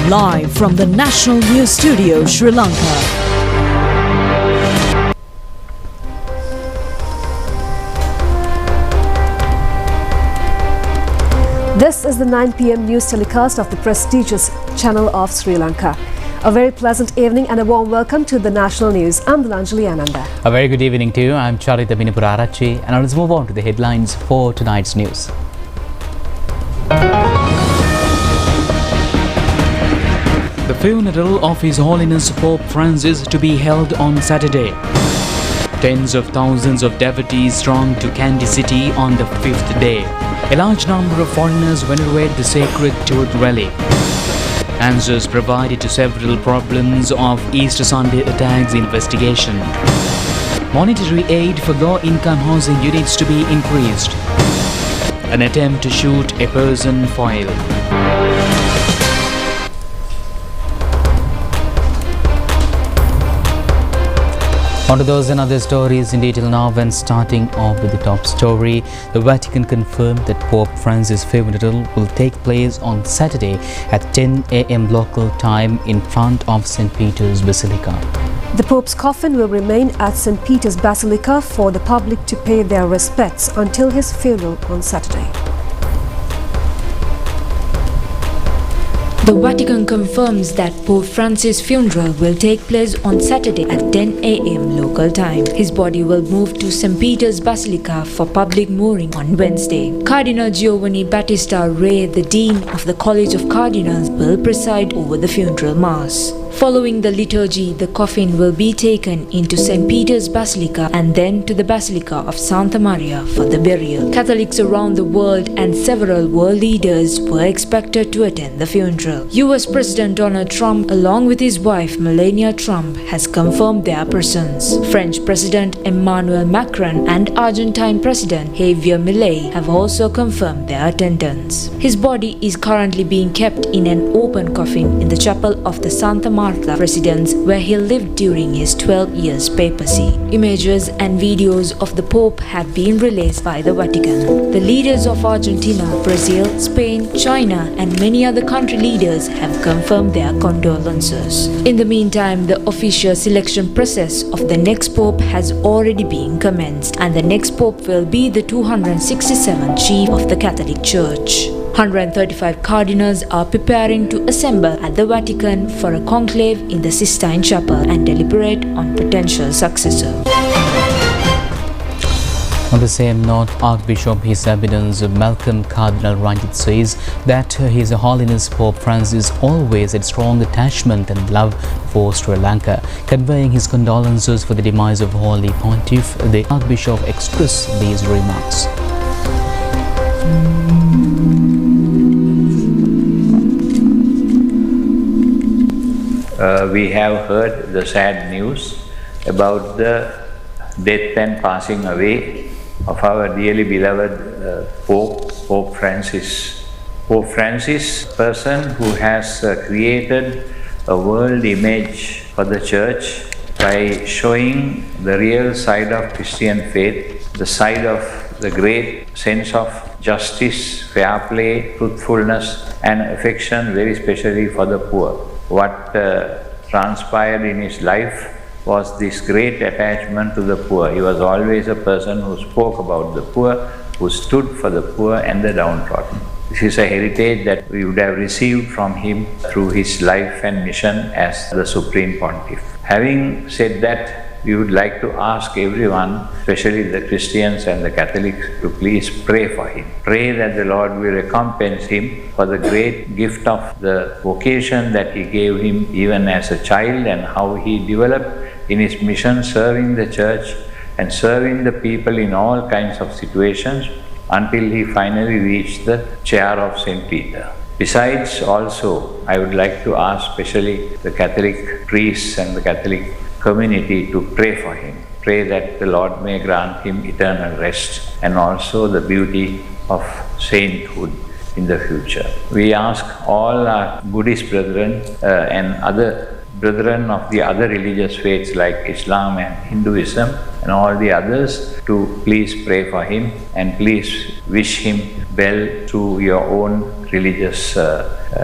live from the National News Studio, Sri Lanka. This is the 9 p.m. news telecast of the prestigious Channel of Sri Lanka. A very pleasant evening and a warm welcome to the National News. I'm Anjali Ananda. A very good evening to you. I'm Charita Binipurarachi, and now let's move on to the headlines for tonight's news. The funeral of His Holiness Pope Francis to be held on Saturday. Tens of thousands of devotees thronged to Kandy City on the 5th day. A large number of foreigners venerate the sacred tooth relic. Answers provided to several problems of Easter Sunday attacks investigation. Monetary aid for low-income housing units to be increased. An attempt to shoot a person foiled. On to those and other stories in detail now, when starting off with the top story. The Vatican confirmed that Pope Francis' funeral will take place on Saturday at 10 a.m. local time in front of St. Peter's Basilica. The Pope's coffin will remain at St. Peter's Basilica for the public to pay their respects until his funeral on Saturday. The Vatican confirms that Pope Francis' funeral will take place on Saturday at 10 a.m. local time. His body will move to St. Peter's Basilica for public mourning on Wednesday. Cardinal Giovanni Battista Re, the Dean of the College of Cardinals, will preside over the funeral mass. Following the liturgy, the coffin will be taken into St. Peter's Basilica and then to the Basilica of Santa Maria for the burial. Catholics around the world and several world leaders were expected to attend the funeral. US President Donald Trump, along with his wife Melania Trump, has confirmed their presence. French President Emmanuel Macron and Argentine President Javier Milei have also confirmed their attendance. His body is currently being kept in an open coffin in the chapel of the Santa Maria residence where he lived during his 12 years papacy. Images and videos of the Pope have been released by the Vatican. The leaders of Argentina, Brazil, Spain, China and many other country leaders have confirmed their condolences. In the meantime, the official selection process of the next Pope has already been commenced, and the next Pope will be the 267th Chief of the Catholic Church. 135 cardinals are preparing to assemble at the Vatican for a conclave in the Sistine Chapel and deliberate on potential successor. On the same note, Archbishop His Eminence Malcolm Cardinal Ranjit says that His Holiness Pope Francis always had strong attachment and love for Sri Lanka. Conveying his condolences for the demise of Holy Pontiff, the Archbishop expressed these remarks. We have heard the sad news about the death and passing away of our dearly beloved Pope Francis. Pope Francis, a person who has created a world image for the Church by showing the real side of Christian faith, the side of the great sense of justice, fair play, truthfulness and affection, very especially for the poor. What transpired in his life was this great attachment to the poor. He was always a person who spoke about the poor, who stood for the poor and the downtrodden. This is a heritage that we would have received from him through his life and mission as the Supreme Pontiff. Having said that, we would like to ask everyone, especially the Christians and the Catholics, to please pray for him. Pray that the Lord will recompense him for the great gift of the vocation that he gave him even as a child, and how he developed in his mission serving the Church and serving the people in all kinds of situations until he finally reached the chair of St. Peter. Besides, also, I would like to ask especially the Catholic priests and the Catholic community to pray for him. Pray that the Lord may grant him eternal rest and also the beauty of sainthood in the future. We ask all our Buddhist brethren and other brethren of the other religious faiths like Islam and Hinduism and all the others to please pray for him and please wish him well through your own religious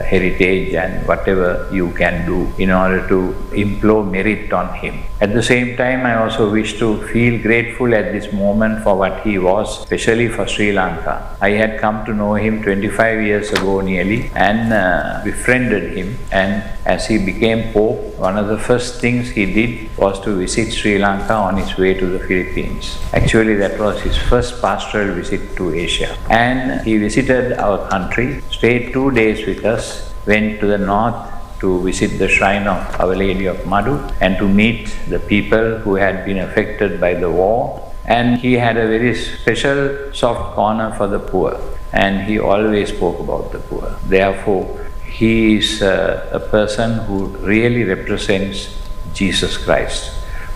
heritage and whatever you can do in order to implore merit on him. At the same time, I also wish to feel grateful at this moment for what he was, especially for Sri Lanka. I had come to know him 25 years ago nearly and befriended him, and as he became Pope, one of the first things he did was to visit Sri Lanka on his way to the Philippines. Actually, that was his first pastoral visit to Asia. And he visited our country, stayed 2 days with us, went to the north to visit the shrine of Our Lady of Madhu and to meet the people who had been affected by the war. And he had a very special soft corner for the poor, and he always spoke about the poor. Therefore, he is a person who really represents Jesus Christ.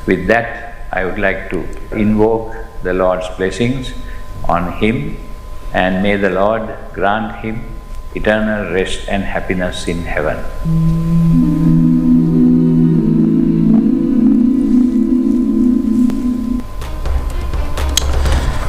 With that, I would like to invoke the Lord's blessings on him, and may the Lord grant him eternal rest and happiness in heaven.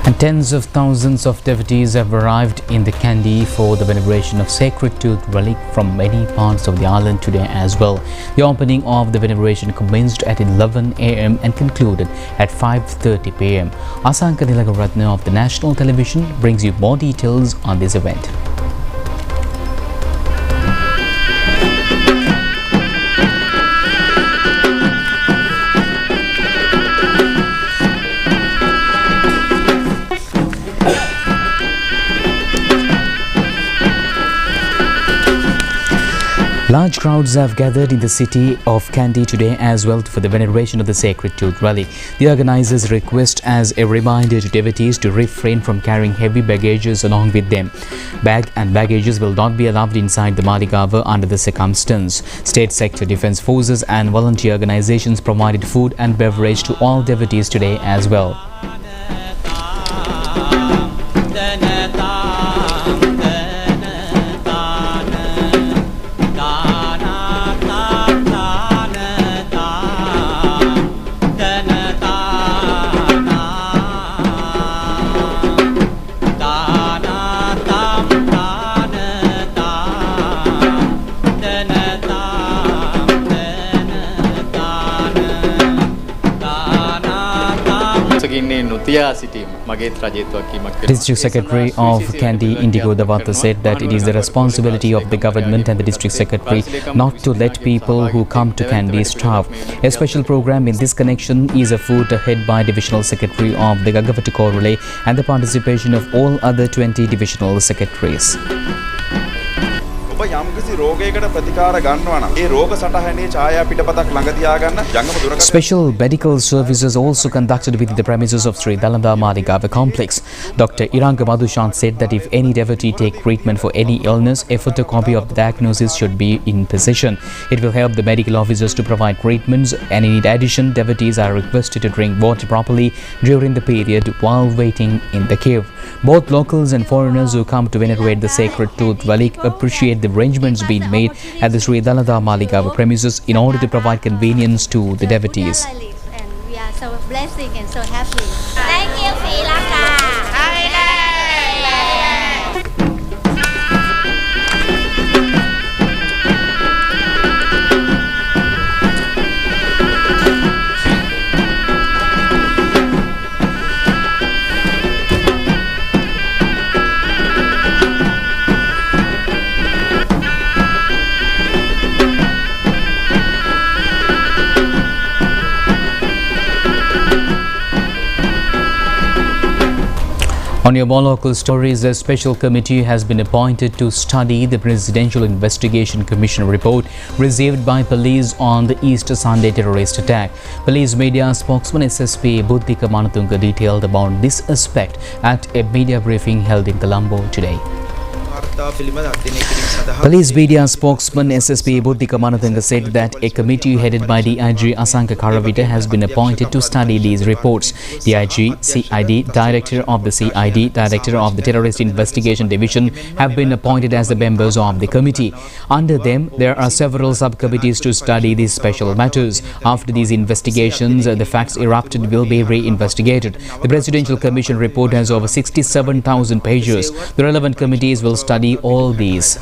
And tens of thousands of devotees have arrived in the Kandy for the veneration of sacred tooth relic from many parts of the island today as well. The opening of the veneration commenced at 11 a.m. and concluded at 5:30 p.m. Asanka Nilagaratna of the National Television brings you more details on this event. Large crowds have gathered in the city of Kandy today as well for the veneration of the sacred tooth relic. The organizers request as a reminder to devotees to refrain from carrying heavy baggages along with them. Bag and baggages will not be allowed inside the Maligava under the circumstance. State sector defense forces and volunteer organizations provided food and beverage to all devotees today as well. District Secretary of Kandy Indigo Davatta said that it is the responsibility of the government and the District Secretary not to let people who come to Kandy starve. A special program in this connection is afoot ahead by Divisional Secretary of the Gagavati Korule and the participation of all other 20 Divisional Secretaries. Special medical services also conducted within the premises of Sri Dalanda Maligava complex. Dr. Iranga Madhushan said that if any devotee take treatment for any illness, a photocopy of the diagnosis should be in possession. It will help the medical officers to provide treatments, and in addition, devotees are requested to drink water properly during the period while waiting in the cave. Both locals and foreigners who come to venerate the sacred tooth relic appreciate the arrangements being made at the Sri Dalanda Maligava premises in order to provide convenience to the devotees. And we are so blessed and so happy. Thank you, Sri Lanka. On your more local stories, a special committee has been appointed to study the Presidential Investigation Commission report received by police on the Easter Sunday terrorist attack. Police media spokesman SSP Buddhika Manatunga detailed about this aspect at a media briefing held in Colombo today. Police media spokesman SSP Buddhika Manatunga said that a committee headed by DIG Asanka Karavita has been appointed to study these reports. DIG, CID, Director of the CID, Director of the Terrorist Investigation Division have been appointed as the members of the committee. Under them, there are several subcommittees to study these special matters. After these investigations, the facts erupted will be re-investigated. The Presidential Commission report has over 67,000 pages. The relevant committees will study study all these.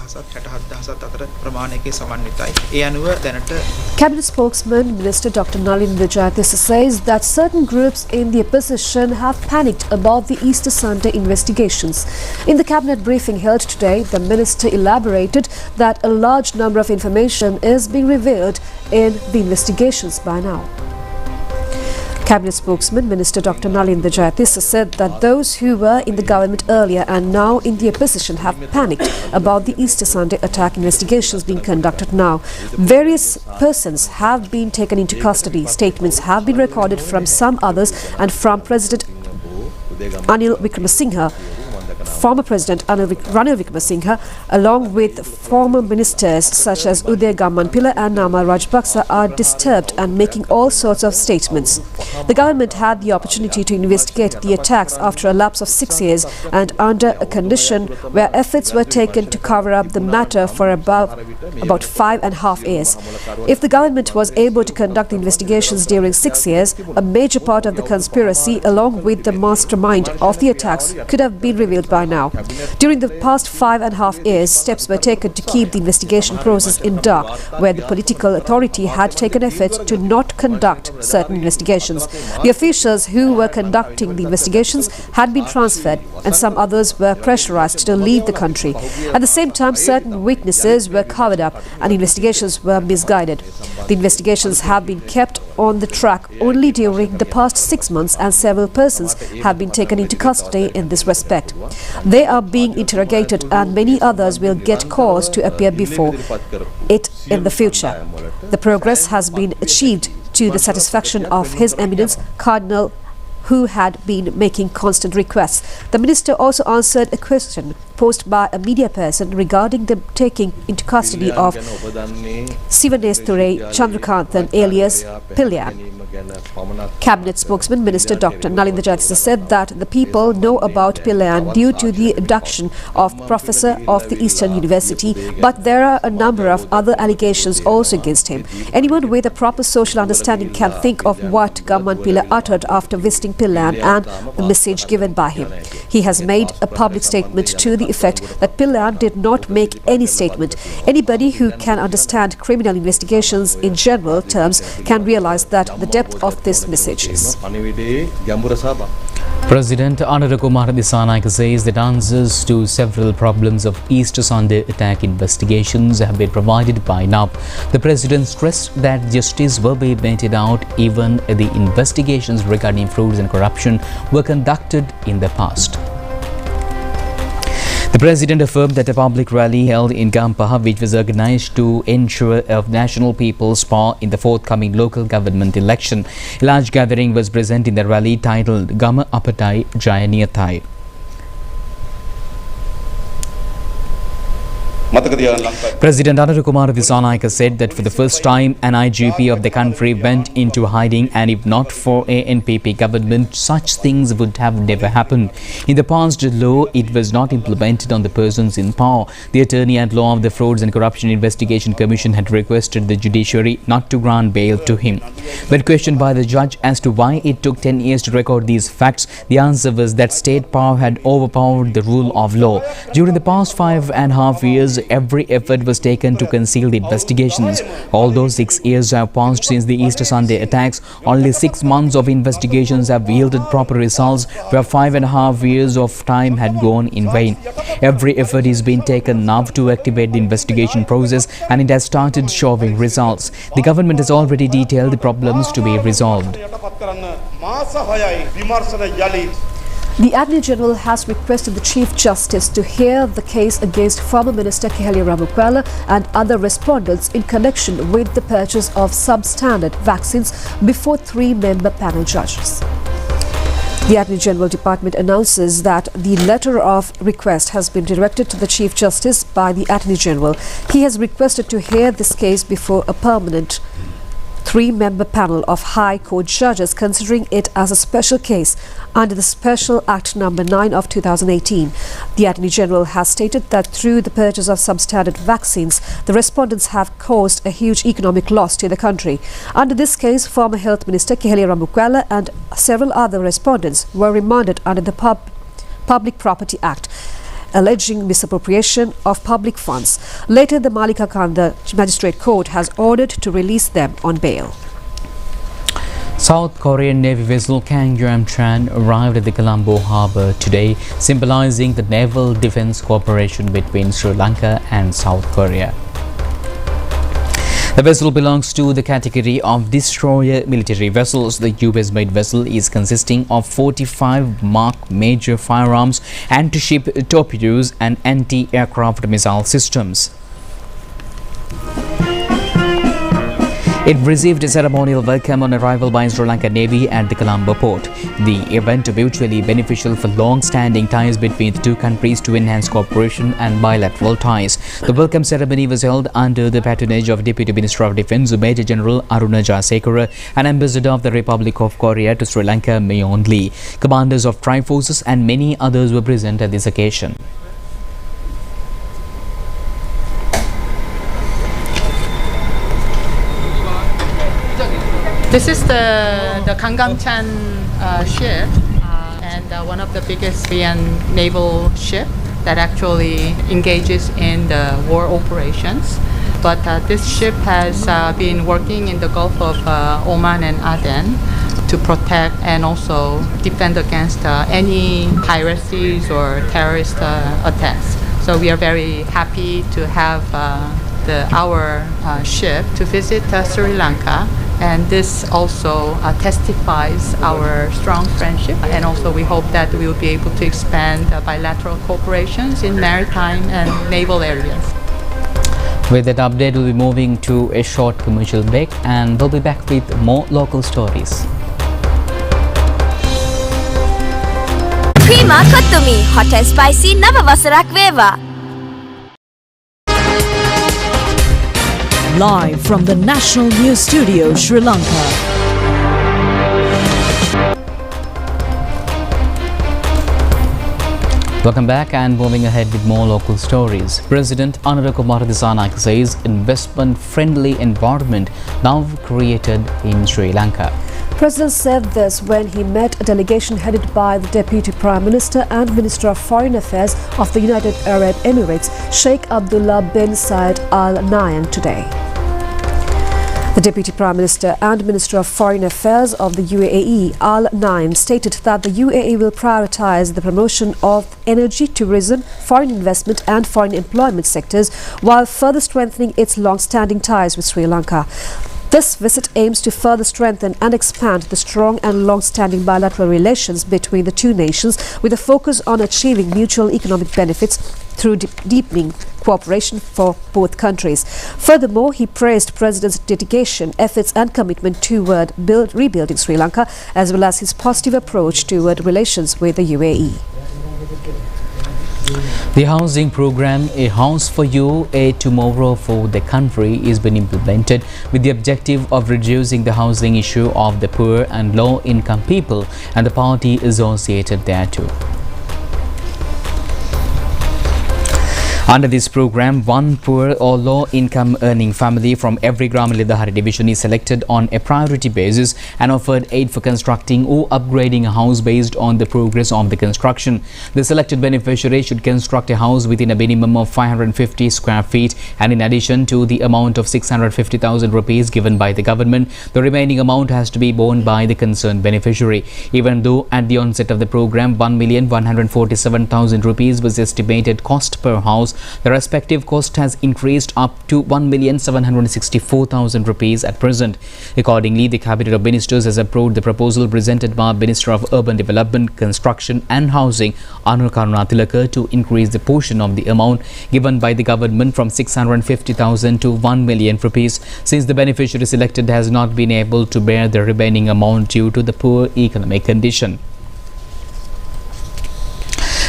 Cabinet spokesman Minister Dr. Nalin Vijay says that certain groups in the opposition have panicked about the Easter Sunday investigations. In the cabinet briefing held today, the minister elaborated that a large number of information is being revealed in the investigations by now. Cabinet spokesman Minister Dr. Nalin Vijay said that those who were in the government earlier and now in the opposition have panicked about the Easter Sunday attack investigations being conducted now. Various persons have been taken into custody. Statements have been recorded from some others and from President Anil Wickremesinghe, former President Ranil Wickremesinghe, along with former ministers such as Uday Gammanpilla and Nama Rajapaksa, are disturbed and making all sorts of statements. The government had the opportunity to investigate the attacks after a lapse of 6 years and under a condition where efforts were taken to cover up the matter for about 5.5 years. If the government was able to conduct the investigations during 6 years, a major part of the conspiracy along with the mastermind of the attacks could have been revealed by now. During the past 5.5 years, steps were taken to keep the investigation process in dark, where the political authority had taken efforts to not conduct certain investigations. The officials who were conducting the investigations had been transferred and some others were pressurized to leave the country. At the same time, certain weaknesses were covered up and investigations were misguided. The investigations have been kept on the track only during the past 6 months and several persons have been taken into custody in this respect. They are being interrogated and many others will get cause to appear before it in the future. The progress has been achieved to the satisfaction of His Eminence Cardinal, who had been making constant requests. The minister also answered a question posed by a media person regarding the taking into custody of Sivanesture Chandrakanthan alias Pillan. Cabinet spokesman Minister Dr. Nalin Vijay said that the people know about Pillan due to the abduction of professor of the Eastern University, but there are a number of other allegations also against him. Anyone with a proper social understanding can think of what Gammanpilla uttered after visiting Pillan and the message given by him. He has made a public statement to the effect that Pillan did not make any statement. Anybody who can understand criminal investigations in general terms can realize that the depth of this message is. President Anurakumar Dissanayake says that answers to several problems of Easter Sunday attack investigations have been provided by now. The President stressed that justice will be meted out even the investigations regarding frauds and corruption were conducted in the past. The President affirmed that a public rally held in Gampaha, which was organized to ensure of national people's power in the forthcoming local government election. A large gathering was present in the rally titled Gama Apatai Jayaniyathai. President Anurakumar Dissanayake said that for the first time an IGP of the country went into hiding, and if not for ANPP government, such things would have never happened. In the past law, it was not implemented on the persons in power. The attorney at law of the Frauds and Corruption Investigation Commission had requested the judiciary not to grant bail to him. But questioned by the judge as to why it took 10 years to record these facts, the answer was that state power had overpowered the rule of law. During the past 5.5 years, every effort was taken to conceal the investigations. Although 6 years have passed since the Easter Sunday attacks, only 6 months of investigations have yielded proper results, where 5.5 years of time had gone in vain. Every effort is being taken now to activate the investigation process, and it has started showing results. The government has already detailed the problems to be resolved. The Attorney General has requested the Chief Justice to hear the case against former Minister Kehali Ramukwala and other respondents in connection with the purchase of substandard vaccines before 3-member panel judges. The Attorney General Department announces that the letter of request has been directed to the Chief Justice by the Attorney General. He has requested to hear this case before a permanent 3-member panel of High Court judges, considering it as a special case under the Special Act No. 9 of 2018. The Attorney General has stated that through the purchase of substandard vaccines, the respondents have caused a huge economic loss to the country. Under this case, former Health Minister Kehali Ramukwala and several other respondents were remanded under the Public Property Act. alleging misappropriation of public funds. Later, the Malika Kanda Magistrate Court has ordered to release them on bail. South Korean Navy vessel Kangyamchan arrived at the Colombo harbour today, symbolizing the naval defence cooperation between Sri Lanka and South Korea. The vessel belongs to the category of destroyer military vessels. The US-made vessel is consisting of 45 Mark major firearms, anti-ship torpedoes and anti-aircraft missile systems. It received a ceremonial welcome on arrival by Sri Lanka Navy at the Colombo port. The event mutually beneficial for long-standing ties between the two countries to enhance cooperation and bilateral ties. The welcome ceremony was held under the patronage of Deputy Minister of Defence Major General Aruna Jayasekara and Ambassador of the Republic of Korea to Sri Lanka Mayon Lee. Commanders of Triforces and many others were present at this occasion. This is the Kangamchan ship and one of the biggest Korean naval ship that actually engages in the war operations. But this ship has been working in the Gulf of Oman and Aden to protect and also defend against any piracies or terrorist attacks. So we are very happy to have our ship to visit Sri Lanka, and this also testifies our strong friendship, and also we hope that we will be able to expand bilateral cooperations in maritime and naval areas. With that update, we'll be moving to a short commercial break and we'll be back with more local stories. Prima Kottumi Hot and Spicy Nava Vasarak Veva. Live from the National News Studio, Sri Lanka. Welcome back and moving ahead with more local stories. President Anura Kumar Dissanayake says investment-friendly environment now created in Sri Lanka. President said this when he met a delegation headed by the Deputy Prime Minister and Minister of Foreign Affairs of the United Arab Emirates, Sheikh Abdullah bin Zayed Al Nahyan today. The Deputy Prime Minister and Minister of Foreign Affairs of the UAE, Al Nahyan, stated that the UAE will prioritize the promotion of energy, tourism, foreign investment and foreign employment sectors while further strengthening its long-standing ties with Sri Lanka. This visit aims to further strengthen and expand the strong and long-standing bilateral relations between the two nations with a focus on achieving mutual economic benefits through deepening cooperation for both countries. Furthermore, he praised President's dedication, efforts and commitment toward rebuilding Sri Lanka, as well as his positive approach toward relations with the UAE. The housing program, A House for You, A Tomorrow for the Country, is being implemented with the objective of reducing the housing issue of the poor and low-income people and the party associated thereto. Under this program, one poor or low-income earning family from every Gram Lidahari division is selected on a priority basis and offered aid for constructing or upgrading a house based on the progress of the construction. The selected beneficiary should construct a house within a minimum of 550 square feet, and in addition to the amount of 650,000 rupees given by the government, the remaining amount has to be borne by the concerned beneficiary. Even though at the onset of the program 1,147,000 rupees was estimated cost per house, the respective cost has increased up to 1,764,000 rupees at present. Accordingly, the Cabinet of Ministers has approved the proposal presented by Minister of Urban Development, Construction and Housing, Anur Karunatilaka, to increase the portion of the amount given by the government from 650,000 to 1 million rupees, since the beneficiary selected has not been able to bear the remaining amount due to the poor economic condition.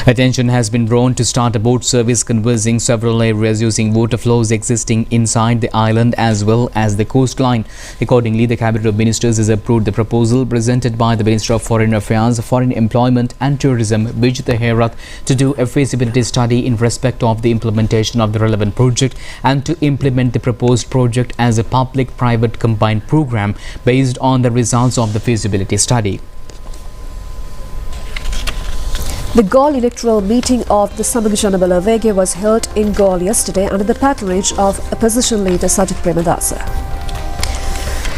Attention has been drawn to start a boat service conversing several areas using water flows existing inside the island as well as the coastline. Accordingly, the Cabinet of Ministers has approved the proposal presented by the Minister of Foreign Affairs, Foreign Employment and Tourism, Vijit Herath, to do a feasibility study in respect of the implementation of the relevant project and to implement the proposed project as a public-private combined program based on the results of the feasibility study. The Galle electoral meeting of the Samaga Jana Bala Vega was held in Galle yesterday under the patronage of opposition leader Sajid Premadasa.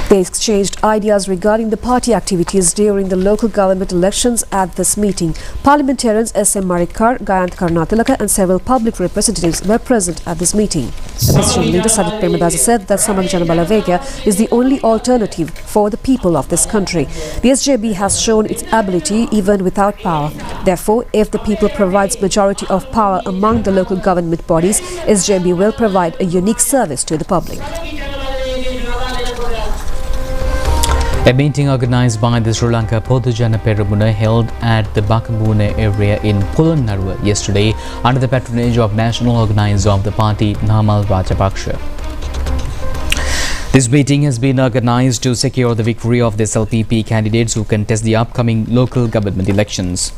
They exchanged ideas regarding the party activities during the local government elections at this meeting. Parliamentarians S.M. Marikar, Gayant Karnatilaka and several public representatives were present at this meeting. Opposition leader Sajid Premadasa said that Samaga Jana Bala Vega is the only alternative for the people of this country. The SJB has shown its ability even without power. Therefore, if the people provides majority of power among the local government bodies, SJB will provide a unique service to the public. A meeting organized by the Sri Lanka Podujana Peramuna held at the Bakabune area in Polonnaruwa yesterday under the patronage of national organizer of the party Namal Rajapaksa. This meeting has been organized to secure the victory of the SLPP candidates who contest the upcoming local government elections.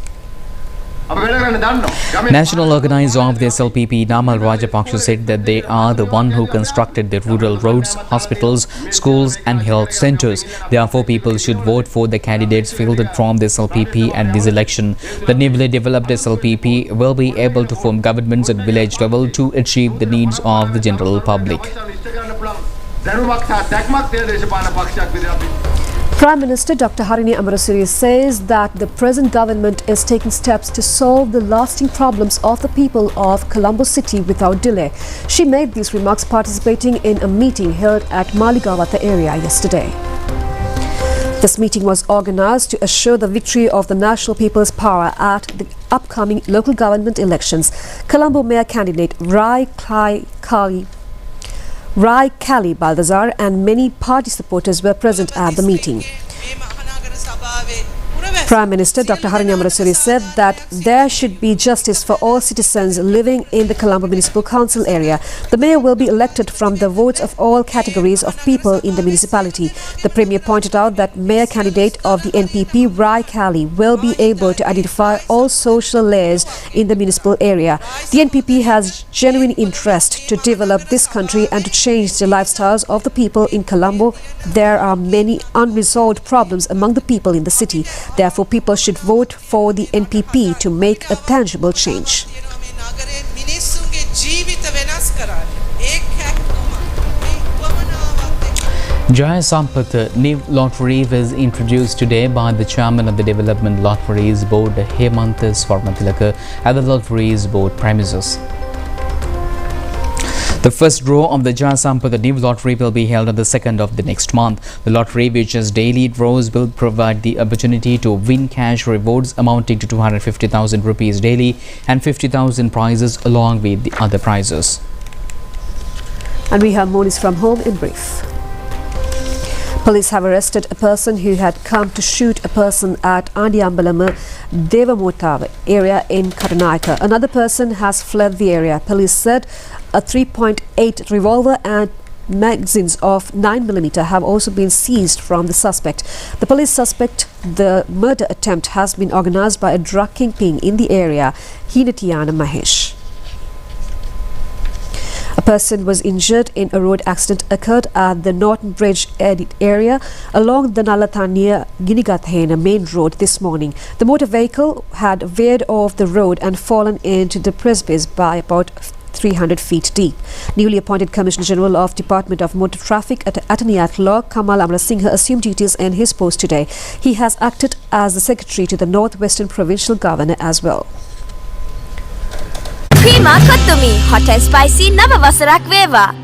National organizer of the SLPP Namal Rajapaksa said that they are the one who constructed the rural roads, hospitals, schools and health centres. Therefore, people should vote for the candidates fielded from the SLPP at this election. The newly developed SLPP will be able to form governments at village level to achieve the needs of the general public. Prime Minister Dr. Harini Amarasuri says that the present government is taking steps to solve the lasting problems of the people of Colombo city without delay. She made these remarks participating in a meeting held at Maligawata area yesterday. This meeting was organized to assure the victory of the National People's Power at the upcoming local government elections. Colombo Mayor candidate Rai Kali Balthazar and many party supporters were present at the meeting. Prime Minister Dr. Harini Amarasuri said that there should be justice for all citizens living in the Colombo Municipal Council area. The mayor will be elected from the votes of all categories of people in the municipality. The Premier pointed out that mayor candidate of the NPP, Rai Kali, will be able to identify all social layers in the municipal area. The NPP has genuine interest to develop this country and to change the lifestyles of the people in Colombo. There are many unresolved problems among the people in the city. Therefore, people should vote for the NPP to make a tangible change. Jaya Sampath new lottery was introduced today by the chairman of the Development Lotteries Board, Hemant Swarmatilaka, at the Lotteries Board premises. The first draw of the Jaya Sampath new lottery will be held on the 2nd of the next month. The lottery, which has daily draws, will provide the opportunity to win cash rewards amounting to 250,000 rupees daily and 50,000 prizes along with the other prizes. And we have more news from home in brief. Police have arrested a person who had come to shoot a person at Andiambalama Devamotava area in Karanayaka. Another person has fled the area. Police said a 3.8 revolver and magazines of 9mm have also been seized from the suspect. The police suspect the murder attempt has been organized by a drug kingpin in the area, Hinatiyana Mahesh. A person was injured in a road accident occurred at the Norton Bridge area along the Nalatania Ginigathena main road this morning. The motor vehicle had veered off the road and fallen into the precipice by about 300 feet deep. Newly appointed Commissioner General of Department of Motor Traffic at Attorney at Law Kamal Amrasinghe assumed duties in his post today. He has acted as the Secretary to the Northwestern Provincial Governor as well. Creama Kottumi hot and spicy nava wasarak veva.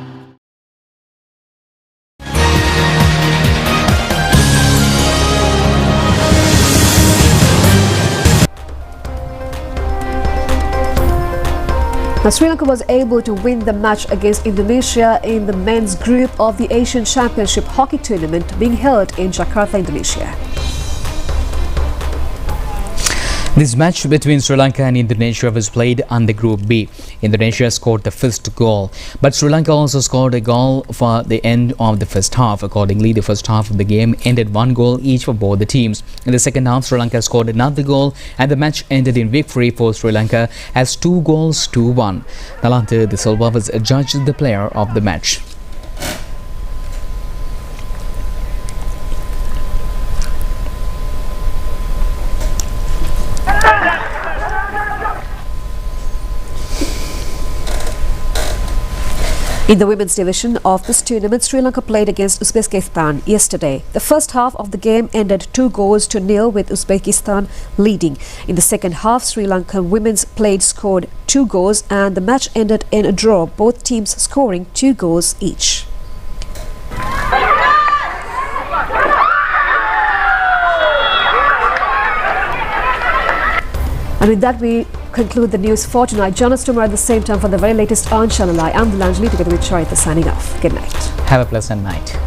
Now, Sri Lanka was able to win the match against Indonesia in the men's group of the Asian Championship Hockey Tournament being held in Jakarta, Indonesia. This match between Sri Lanka and Indonesia was played under Group B. Indonesia scored the first goal, but Sri Lanka also scored a goal for the end of the first half. Accordingly, the first half of the game ended 1 goal each for both the teams. In the second half, Sri Lanka scored another goal and the match ended in victory for Sri Lanka as 2 goals to 1. Nalanta De Silva was adjudged the player of the match. In the women's division of this tournament, Sri Lanka played against Uzbekistan yesterday. The first half of the game ended 2-0 with Uzbekistan leading. In the second half, Sri Lankan women's played scored 2 goals and the match ended in a draw, both teams scoring 2 goals each. And with that, we conclude the news for tonight. Join us tomorrow at the same time for the very latest on ChannelEye. I'm Dilanjali together with Charita signing off. Good night. Have a pleasant night.